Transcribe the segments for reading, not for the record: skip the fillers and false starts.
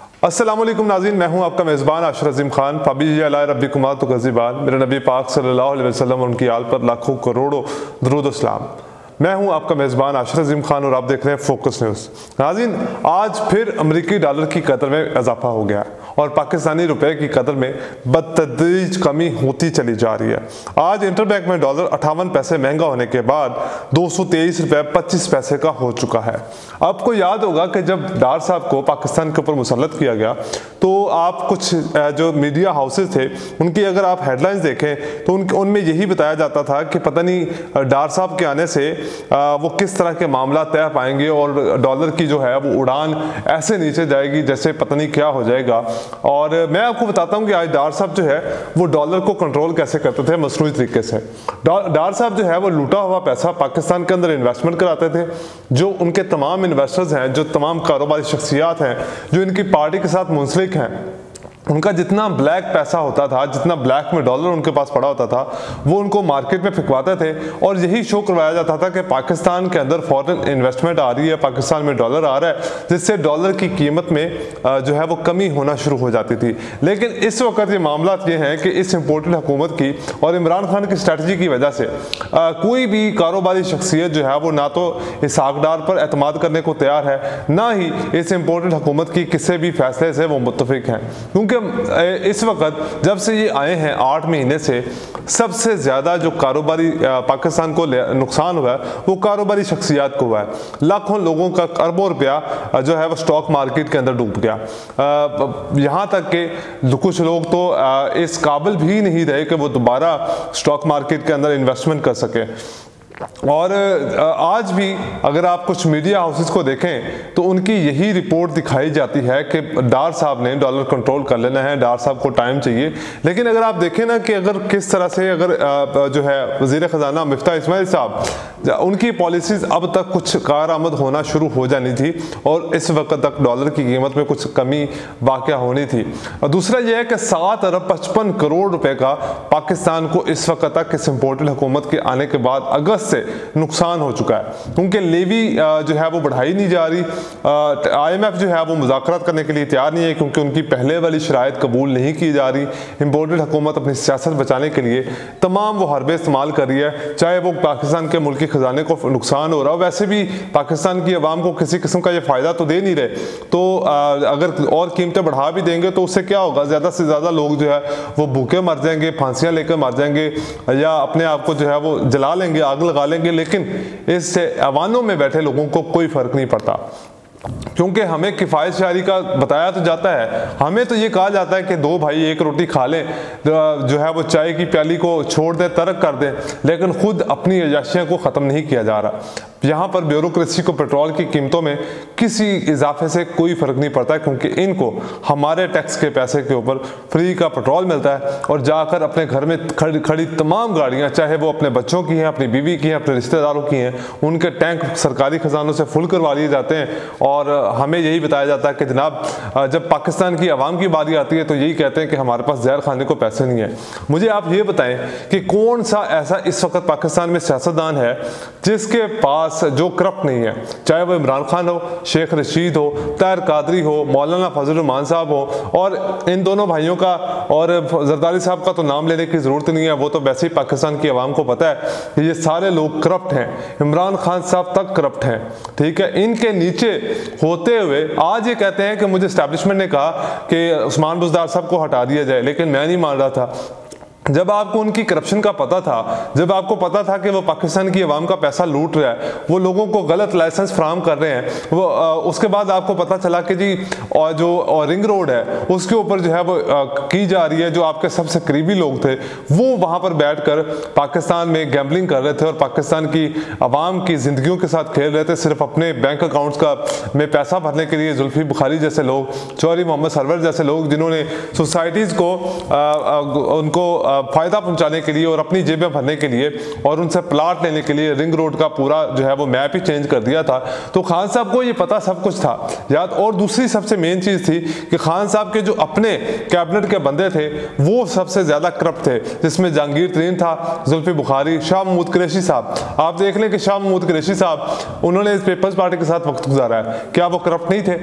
अस्सलाम वालेकुम नाज़रीन, मैं हूं आपका मेज़बान आशर अज़ीम खान। फ़बी अला रब्बिकुमा तुकज़्ज़िबान। मेरे नबी पाक सल्लल्लाहु अलैहि वसल्लम और उनकी आल पर लाखों करोड़ों दुरूद सलाम। मैं हूं आपका मेज़बान आशर अज़ीम खान और आप देख रहे हैं फोकस न्यूज़। नाज़रीन, आज फिर अमरीकी डॉलर की कदर में इजाफा हो गया और पाकिस्तानी रुपए की कदर में बदतदरीज कमी होती चली जा रही है। आज इंटरबैंक में डॉलर 58 पैसे महंगा होने के बाद 223 रुपये 25 पैसे का हो चुका है। आपको याद होगा कि जब डार साहब को पाकिस्तान के ऊपर मुसल्लत किया गया तो आप कुछ जो मीडिया हाउसेस थे उनकी अगर आप हेडलाइंस देखें तो उनमें यही बताया जाता था कि पता नहीं डार साहब के आने से वो किस तरह के मामला तय पाएंगे और डॉलर की जो है वो उड़ान ऐसे नीचे जाएगी जैसे पता नहीं क्या हो जाएगा। और मैं आपको बताता हूं कि आज डार साहब जो है वो डॉलर को कंट्रोल कैसे करते थे मसनूई तरीके से। डार साहब जो है वो लूटा हुआ पैसा पाकिस्तान के अंदर इन्वेस्टमेंट कराते थे। जो उनके तमाम इन्वेस्टर्स हैं, जो तमाम कारोबारी शख्सियात हैं, जो इनकी पार्टी के साथ मुंसलिक हैं, उनका जितना ब्लैक पैसा होता था, जितना ब्लैक में डॉलर उनके पास पड़ा होता था, वो उनको मार्केट में फिकवाते थे और यही शो करवाया जाता था कि पाकिस्तान के अंदर फॉरेन इन्वेस्टमेंट आ रही है, पाकिस्तान में डॉलर आ रहा है, जिससे डॉलर की कीमत में जो है वो कमी होना शुरू हो जाती थी। लेकिन इस वक्त ये मामला ये हैं कि इस इम्पोर्टेड हुकूमत की और इमरान खान की स्ट्रेटजी की वजह से कोई भी कारोबारी शख्सियत जो है वो ना तो इसहाक डार पर एतमाद करने को तैयार है, ना ही इस इम्पोर्टेड हुकूमत की किसी भी फैसले से वो मुत्तफिक हैं। क्योंकि इस वक्त जब से ये आए हैं 8 महीने से सबसे ज़्यादा जो कारोबारी पाकिस्तान को नुकसान हुआ है वो कारोबारी शख्सियात को हुआ है। लाखों लोगों का अरबों रुपया जो है वो स्टॉक मार्केट के अंदर डूब गया। यहाँ तक कि कुछ लोग तो इस काबिल भी नहीं रहे कि वो दोबारा स्टॉक मार्केट के अंदर इन्वेस्टमेंट कर सके। और आज भी अगर आप कुछ मीडिया हाउसेस को देखें तो उनकी यही रिपोर्ट दिखाई जाती है कि डार साहब ने डॉलर कंट्रोल कर लेना है, डार साहब को टाइम चाहिए। लेकिन अगर आप देखें ना कि अगर किस तरह से अगर जो है वज़ीर ख़जाना मिफ्ता इस्माइल साहब उनकी पॉलिसीज़ अब तक कुछ कारआमद होना शुरू हो जानी थी और इस वक्त तक डॉलर की कीमत में कुछ कमी वाक़या होनी थी। और दूसरा यह है कि 7 अरब 55 करोड़ रुपए का पाकिस्तान को इस वक्त तक इस इम्पोर्टेड हुकूमत के आने के बाद अगस्त से नुकसान हो चुका है, क्योंकि लेवी जो है वो बढ़ाई नहीं जा रही। IMF जो है वो मुज़ाकरात करने के लिए तैयार नहीं है क्योंकि उनकी पहले वाली शराइत कबूल नहीं की जा रही। इम्पोर्टेड हुकूमत अपनी सियासत बचाने के लिए तमाम वो हरबे इस्तेमाल कर रही है, चाहे वो पाकिस्तान के मुल्की खजाने को नुकसान हो रहा हो, वैसे भी पाकिस्तान की आवाम को किसी किस्म का ये फ़ायदा तो दे नहीं रहे। तो अगर और कीमतें बढ़ा भी देंगे तो उससे क्या होगा, ज़्यादा से ज़्यादा लोग जो है वो भूखे मर जाएंगे, फांसियाँ लेकर मर जाएंगे या अपने आप को जो है वो जला लेंगे, आग लगा लेंगे। लेकिन इससे ऐवानों में बैठे लोगों को कोई फ़र्क नहीं पड़ता, क्योंकि हमें किफ़ायत शारी का बताया तो जाता है। हमें तो ये कहा जाता है कि 2 भाई एक रोटी खा लें, जो है वो चाय की प्याली को छोड़ दें, तर्क कर दें, लेकिन खुद अपनी अयाशियाँ को ख़त्म नहीं किया जा रहा। यहाँ पर ब्यूरोक्रेसी को पेट्रोल की कीमतों में किसी इजाफे से कोई फ़र्क नहीं पड़ता है, क्योंकि इनको हमारे टैक्स के पैसे के ऊपर फ्री का पेट्रोल मिलता है और जाकर अपने घर में खड़ी तमाम गाड़ियाँ, चाहे वो अपने बच्चों की हैं, अपनी बीवी की हैं, अपने रिश्तेदारों की हैं, उनके टैंक सरकारी खजानों से फुल करवा लिए जाते हैं। और हमें यही बताया जाता है कि जनाब जब पाकिस्तान की आवाम की बारी आती है तो यही कहते हैं कि हमारे पास जहर खाने को पैसे नहीं है। मुझे आप ये बताएं कि कौन सा ऐसा इस वक्त पाकिस्तान में सियासतदान है जिसके पास जो करप्ट नहीं है, चाहे वो इमरान खान हो, शेख रशीद हो, ताहिर कादरी हो, मौलाना फजल रहमान साहब हो। और इन दोनों भाइयों का और जरदारी साहब का तो नाम लेने की ज़रूरत नहीं है, वो तो वैसे ही पाकिस्तान की आवाम को पता है कि ये सारे लोग करप्ट हैं। इमरान खान साहब तक करप्ट हैं, ठीक है। इनके नीचे होते हुए आज ये कहते हैं कि मुझे एस्टैब्लिशमेंट ने कहा कि उस्मान बुज़दार साहब को हटा दिया जाए, लेकिन मैं नहीं मान रहा था। जब आपको उनकी करप्शन का पता था, जब आपको पता था कि वो पाकिस्तान की आवाम का पैसा लूट रहा है, वो लोगों को गलत लाइसेंस फराहम कर रहे हैं, वो उसके बाद आपको पता चला कि जी और जो रिंग रोड है उसके ऊपर जो है वो की जा रही है, जो आपके सबसे करीबी लोग थे वो वहाँ पर बैठकर पाकिस्तान में गैम्बलिंग कर रहे थे और पाकिस्तान की आवाम की ज़िंदगियों के साथ खेल रहे थे, सिर्फ अपने बैंक अकाउंट्स का में पैसा भरने के लिए। जुल्फी बुखारी जैसे लोग, चौधरी मोहम्मद सरवर जैसे लोग, जिन्होंने सोसाइटीज़ को उनको फ़ायदा पहुंचाने के लिए और अपनी जेबें भरने के लिए और उनसे प्लाट लेने के लिए रिंग रोड का पूरा जो है वो मैप ही चेंज कर दिया था। तो खान साहब को ये पता सब कुछ था याद। और दूसरी सबसे मेन चीज़ थी कि खान साहब के जो अपने कैबिनेट के बंदे थे वो सबसे ज़्यादा करप्ट थे, जिसमें जहांगीर तरीन था, जुल्फी बुखारी, शाह महमूद कुरैशी साहब। आप देख लें कि शाह महमूद कुरैशी साहब उन्होंने इस पीपल्स पार्टी के साथ वक्त गुजारा है, क्या वो करप्ट नहीं थे?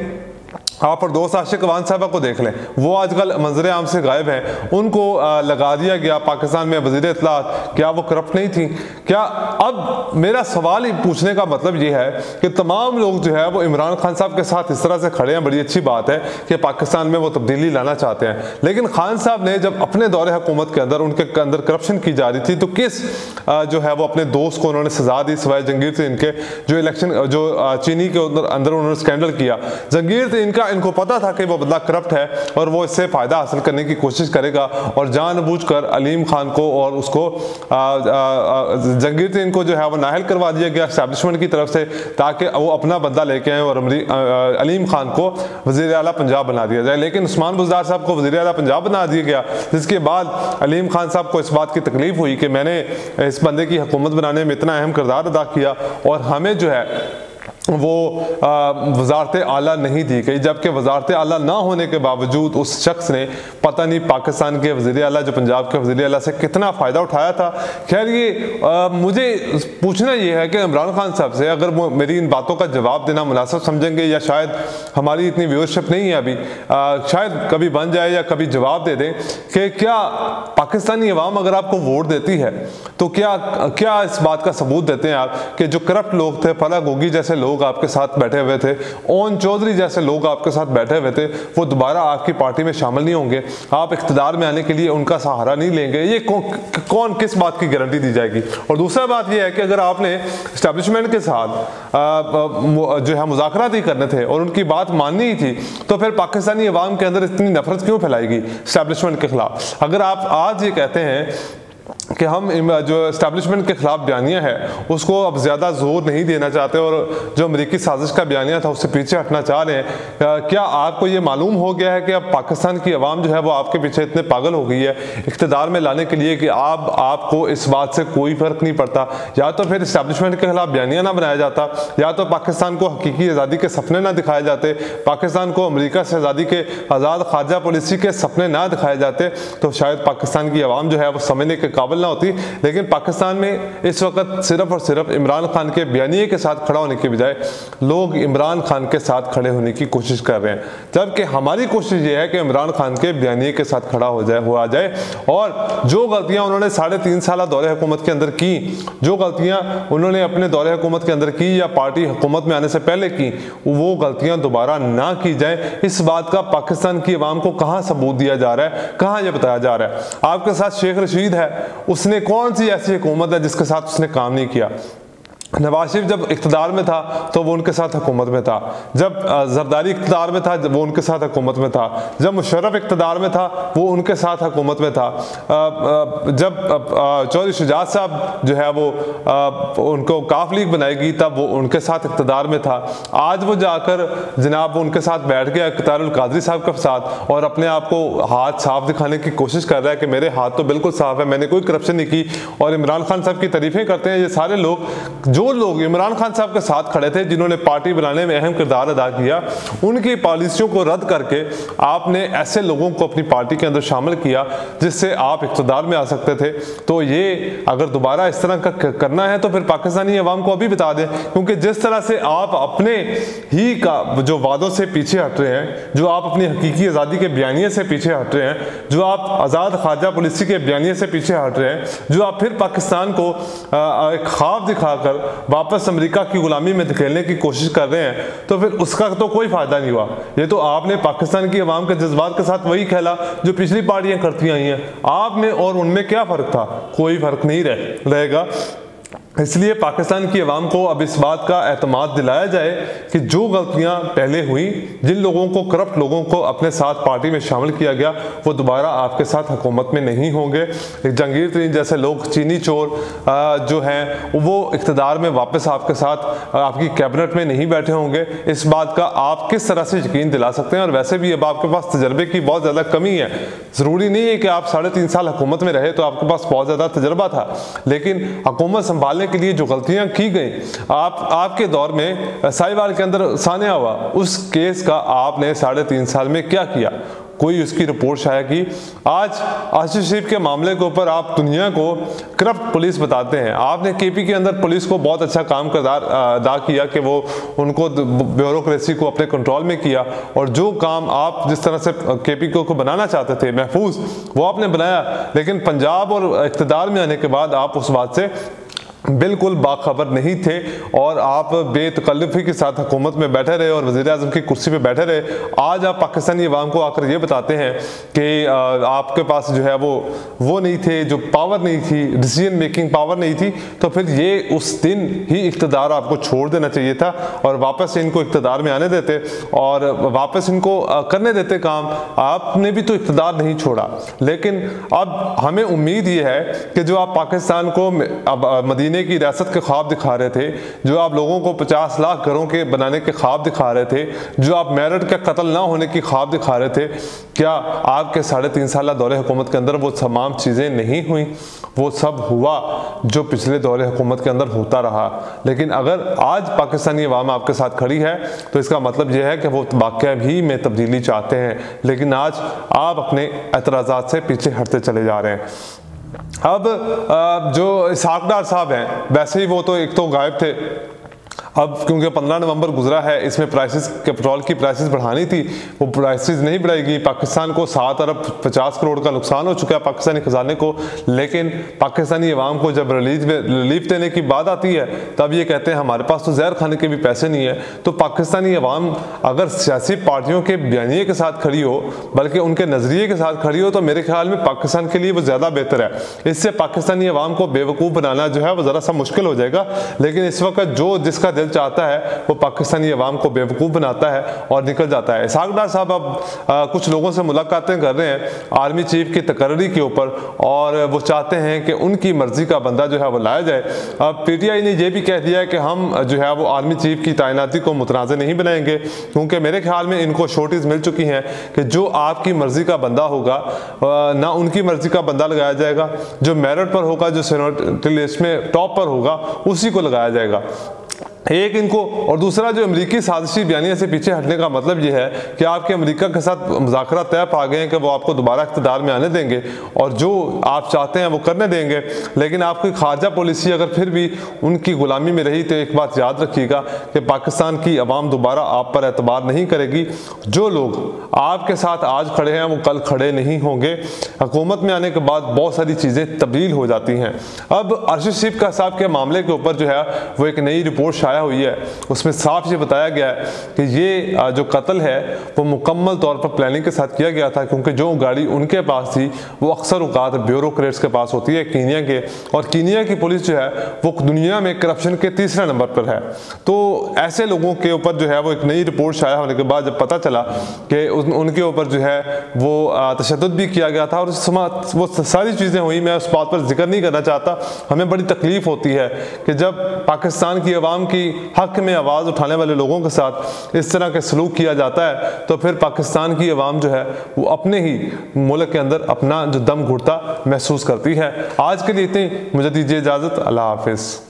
आप फरदौस आशिक अवान साहबा को देख लें, वो आजकल मंजर आम से गायब हैं, उनको लगा दिया गया पाकिस्तान में वज़ीर इत्तलात। क्या वो करप्ट नहीं थी? क्या अब मेरा सवाल ही पूछने का मतलब ये है कि तमाम लोग जो है वो इमरान खान साहब के साथ इस तरह से खड़े हैं, बड़ी अच्छी बात है कि पाकिस्तान में वो तब्दीली लाना चाहते हैं, लेकिन खान साहब ने जब अपने दौरे हुकूमत के अंदर उनके अंदर करप्शन की जा रही थी तो किस जो है वो अपने दोस्त को उन्होंने सजा दी सिवाय जंगीर तीन के, जो इलेक्शन जो चीनी के अंदर उन्होंने स्कैंडल किया। जंगीर तीन का इनको पता था कि वो बंदा करप्ट है और वो इससे फ़ायदा हासिल करने की कोशिश करेगा और जानबूझकर अलीम खान को और उसको जंगीर तीन को जो है वो नाहल करवा दिया गया एस्टैब्लिशमेंट की तरफ से, ताकि वो अपना बंदा लेके आए और अलीम खान को वज़ीर आला पंजाब बना दिया जाए। लेकिन उस्मान बुज़दार साहब को वज़ीर आला पंजाब बना दिया गया, जिसके बाद अलीम खान साहब को इस बात की तकलीफ हुई कि मैंने इस बंदे की हुकूमत बनाने में इतना अहम किरदार अदा किया और हमें जो है वो वजारत आला नहीं दी गई, जबकि वजारत आला ना होने के बावजूद उस शख्स ने पता नहीं पाकिस्तान के वज़ीर आला जो पंजाब के वज़ीर आला से कितना फ़ायदा उठाया था। खैर ये मुझे पूछना ये है कि इमरान खान साहब से अगर वो मेरी इन बातों का जवाब देना मुनासिब समझेंगे, या शायद हमारी इतनी व्यूअरशिप नहीं है अभी, शायद कभी बन जाए या कभी जवाब दे दें कि क्या पाकिस्तानी अवाम अगर आपको वोट देती है तो क्या इस बात का सबूत देते हैं आप कि जो करप्ट लोग थे, फला गोगी जैसे लोग आपके साथ बैठे हुए थे, ओन चौधरी जैसे लोग आपके साथ बैठे हुए थे, वो दोबारा आपकी पार्टी में शामिल नहीं होंगे? आप इख्तिदार में आने के लिए उनका सहारा नहीं लेंगे? ये कौन किस बात की गारंटी दी जाएगी? और दूसरा बात यह है कि अगर आपने इस्टेब्लिशमेंट के साथ जो है मुज़ाकरात ही करने थे और उनकी बात माननी ही थी, तो फिर पाकिस्तानी अवाम के अंदर इतनी नफरत क्यों फैलाएगी इस्टेब्लिशमेंट के खिलाफ? अगर आप आज ये कहते हैं कि हम जो इस्टेब्लिशमेंट के खिलाफ बयानिया है उसको अब ज़्यादा जोर नहीं देना चाहते और जो अमरीकी साजिश का बयानिया था उससे पीछे हटना चाह रहे हैं, क्या आपको ये मालूम हो गया है कि अब पाकिस्तान की अवाम जो है वो आपके पीछे इतने पागल हो गई है इख्तिदार में लाने के लिए कि आपको इस बात से कोई फ़र्क नहीं पड़ता? या तो फिर इस्टेब्लिशमेंट के खिलाफ बयानिया ना बनाया जाता, या तो पाकिस्तान को हकीकी आज़ादी के सपने ना दिखाए जाते, पाकिस्तान को अमरीका से आज़ादी के आज़ाद खारजा पॉलिसी के सपने ना दिखाए जाते, तो शायद पाकिस्तान की अवाम जो है वो समझने के काबिल ना होती। लेकिन पाकिस्तान में इस वक्त सिर्फ और सिर्फ इमरान खान के बयानिए के साथ खड़ा होने के बजाय लोग इमरान खान के साथ खड़े होने की कोशिश कर रहे हैं, जबकि हमारी कोशिश ये है कि इमरान खान के बयानिए के साथ खड़ा हो जाए और जो गलतियां उन्होंने 3.5 साल दौरे हुकूमत के अंदर की, जो गलतियां उन्होंने अपने दौरे हुकूमत के अंदर की या पार्टी हुकूमत में आने से पहले की, वो गलतियां दोबारा ना की जाए। इस बात का पाकिस्तान की अवाम को कहाँ सबूत दिया जा रहा है, कहाँ यह बताया जा रहा है? आपके साथ शेख रशीद है, उसने कौन सी ऐसी हुकूमत है जिसके साथ उसने काम नहीं किया? नवाज शरीफ जब इख्तिदार में था तो वो उनके साथ हुकूमत में था, जब जरदारी इख्तिदार में था वो उनके साथ हुकूमत में था, जब मुशर्रफ इख्तिदार में था वो उनके साथ हुकूमत में था, जब चौधरी शुजात साहब जो है वो उनको काफ लीग बनाएगी तब वो उनके साथ इख्तिदार में था। आज वो जाकर जनाब उनके साथ बैठ गया इख्तियारुल कादरी साहब के साथ और अपने आप को हाथ साफ दिखाने की कोशिश कर रहा है कि मेरे हाथ तो बिल्कुल साफ है, मैंने कोई करप्शन नहीं की, और इमरान खान साहब की तारीफें करते हैं। ये सारे लोग, जो लोग इमरान खान साहब के साथ खड़े थे, जिन्होंने पार्टी बनाने में अहम किरदार अदा किया, उनकी पॉलिसियों को रद्द करके आपने ऐसे लोगों को अपनी पार्टी के अंदर शामिल किया जिससे आप इक़्तिदार में आ सकते थे। तो ये अगर दोबारा इस तरह का करना है तो फिर पाकिस्तानी अवाम को अभी बता दें, क्योंकि जिस तरह से आप अपने ही का जो वादों से पीछे हट रहे हैं, जो आप अपनी हकीकी आज़ादी के बयानिए से पीछे हट रहे हैं, जो आप आज़ाद खारजा पॉलिसी के बयानिए से पीछे हट रहे हैं, जो आप फिर पाकिस्तान को एक ख्वाब दिखाकर वापस अमेरिका की गुलामी में धकेलने की कोशिश कर रहे हैं, तो फिर उसका तो कोई फायदा नहीं हुआ। ये तो आपने पाकिस्तान की अवाम के जज्बात के साथ वही खेला जो पिछली पार्टियां करती आई हैं। आप में और उनमें क्या फ़र्क था? कोई फ़र्क नहीं रहेगा। इसलिए पाकिस्तान की अवाम को अब इस बात का एतमाद दिलाया जाए कि जो गलतियां पहले हुई, जिन लोगों को, करप्ट लोगों को अपने साथ पार्टी में शामिल किया गया, वो दोबारा आपके साथ हुकूमत में नहीं होंगे। जंगीर तरीन जैसे लोग, चीनी चोर जो हैं, वो इक़्तिदार में वापस आपके साथ आपकी कैबिनेट में नहीं बैठे होंगे। इस बात का आप किस तरह से यकीन दिला सकते हैं? और वैसे भी अब आपके पास तजर्बे की बहुत ज़्यादा कमी है। ज़रूरी नहीं है कि आप 3.5 साल हुकूमत में रहे तो आपके पास बहुत ज़्यादा तजर्बा था, लेकिन हुकूमत संभालने के लिए जो गलतियां की गई आपके दौर में, साहिवाल के अंदर सानिया हुआ, उस केस का आपने 3.5 साल में क्या किया? कोई उसकी रिपोर्ट शाया की? आज आसिफ शरीफ के मामले के ऊपर आप दुनिया को करप्ट पुलिस बताते हैं। आपने केपी के अंदर पुलिस को बहुत अच्छा काम अदा किया कि वो उनको ब्यूरोक्रेसी को अपने कंट्रोल में किया, और जो काम आप जिस तरह से केपी को बनाना चाहते थे महफूज, वो आपने बनाया। लेकिन पंजाब और इक़्तिदार में आने के बाद आप उस बात से बिल्कुल बाखबर नहीं थे और आप बेतकल्लुफ़ी के साथ हुकूमत में बैठे रहे और वज़ीर आज़म की कुर्सी पे बैठे रहे। आज आप पाकिस्तानी अवाम को आकर ये बताते हैं कि आपके पास जो है वो नहीं थे, जो पावर नहीं थी, डिसीजन मेकिंग पावर नहीं थी। तो फिर ये उस दिन ही इक़्तिदार आपको छोड़ देना चाहिए था और वापस इनको इक़्तिदार में आने देते और वापस इनको करने देते काम। आपने भी तो इक़्तिदार नहीं छोड़ा। लेकिन अब हमें उम्मीद ये है कि जो आप पाकिस्तान को मदीने की रियासत के ख्वाब दिखा रहे थे, जो आप लोगों को 50 लाख घरों के बनाने के ख्वाब दिखा रहे थे, जो आप मेरठ के कत्ल ना होने की ख्वाब दिखा रहे थे, क्या आपके 3.5 साल दौरे हुकूमत के अंदर वो तमाम चीज़ें नहीं हुई? वो सब हुआ जो पिछले दौरे हुकूमत के अंदर होता रहा। लेकिन अगर आज पाकिस्तानी अवाम आपके साथ खड़ी है तो इसका मतलब यह है कि वो वाकई भी में तब्दीली चाहते हैं। लेकिन आज आप अपने एतराज़ात से पीछे हटते चले जा रहे हैं। अब जो इसहाक डार साहब हैं, वैसे ही वो तो एक तो गायब थे। अब क्योंकि 15 नवंबर गुजरा है, इसमें प्राइसेस के पेट्रोल की प्राइसेस बढ़ानी थी, वो प्राइसेस नहीं बढ़ाएगी। पाकिस्तान को 7 अरब 50 करोड़ का नुकसान हो चुका है पाकिस्तानी खजाने को। लेकिन पाकिस्तानी अवाम को जब रिलीफ देने की बात आती है तब ये कहते हैं हमारे पास तो जहर खाने के भी पैसे नहीं है। तो पाकिस्तानी अवाम अगर सियासी पार्टियों के बयानिए के साथ खड़ी हो, बल्कि उनके नज़रिए के साथ खड़ी हो, तो मेरे ख्याल में पाकिस्तान के लिए वो ज़्यादा बेहतर है। इससे पाकिस्तानी अवाम को बेवकूफ़ बनाना जो है वो ज़रा सा मुश्किल हो जाएगा। लेकिन इस वक्त जो जिसका दिल चाहता है वो पाकिस्तानी अवाम को बेवकूफ़ बनाता है और निकल जाता है। इसहाक डार साहब अब कुछ लोगों से मुलाकातें कर रहे हैं आर्मी चीफ की तकर्री के ऊपर, और वो चाहते हैं कि उनकी मर्जी का बंदा जो है वो लाया जाए। अब पीटीआई ने यह भी कह दिया है कि हम जो है वो आर्मी चीफ की तैनाती को मुतनाज़ नहीं बनाएंगे, क्योंकि मेरे ख्याल में इनको शोर्टेज मिल चुकी हैं कि जो आपकी मर्जी का बंदा होगा ना उनकी मर्जी का बंदा लगाया जाएगा, जो मेरिट पर होगा, जो सीनियरिटी लिस्ट में टॉप पर होगा, उसी को लगाया जाएगा। एक इनको, और दूसरा जो अमरीकी साजिशी बयानिया से पीछे हटने का मतलब यह है कि आपके अमेरिका के साथ मुज़ाकरा तय पा गए हैं कि वो आपको दोबारा इक़्तिदार में आने देंगे और जो आप चाहते हैं वो करने देंगे। लेकिन आपकी खारजा पॉलिसी अगर फिर भी उनकी गुलामी में रही तो एक बात याद रखिएगा कि पाकिस्तान की अवाम दोबारा आप पर एतबार नहीं करेगी। जो लोग आपके साथ आज खड़े हैं वो कल खड़े नहीं होंगे। हुकूमत में आने के बाद बहुत सारी चीज़ें तब्दील हो जाती हैं। अब अरशद शरीफ साहब के मामले के ऊपर जो है वो एक नई रिपोर्ट हुई है, उसमें साफ ये बताया गया है कि ये जो कत्ल है वो मुकम्मल तौर पर प्लानिंग के साथ किया गया था, क्योंकि जो गाड़ी उनके पास थी वो अक्सर औकात ब्यूरोक्रेट्स के पास होती है कीनिया के, और कीनिया की पुलिस जो है वो दुनिया में करप्शन के 3रे नंबर पर है। तो ऐसे लोगों के ऊपर जो है वो एक नई रिपोर्ट शाया होने के बाद जब पता चला कि उनके ऊपर जो है वो तशद्दुद भी किया गया था और वो सारी चीज़ें हुई, मैं उस बात पर जिक्र नहीं करना चाहता। हमें बड़ी तकलीफ होती है कि जब पाकिस्तान की अवाम की हक में आवाज़ उठाने वाले लोगों के साथ इस तरह के सलूक किया जाता है, तो फिर पाकिस्तान की अवाम जो है वो अपने ही मुल्क के अंदर अपना जो दम घुटता महसूस करती है। आज के लिए इतनी, मुझे दीजिए इजाज़त। अल्लाह हाफिज़।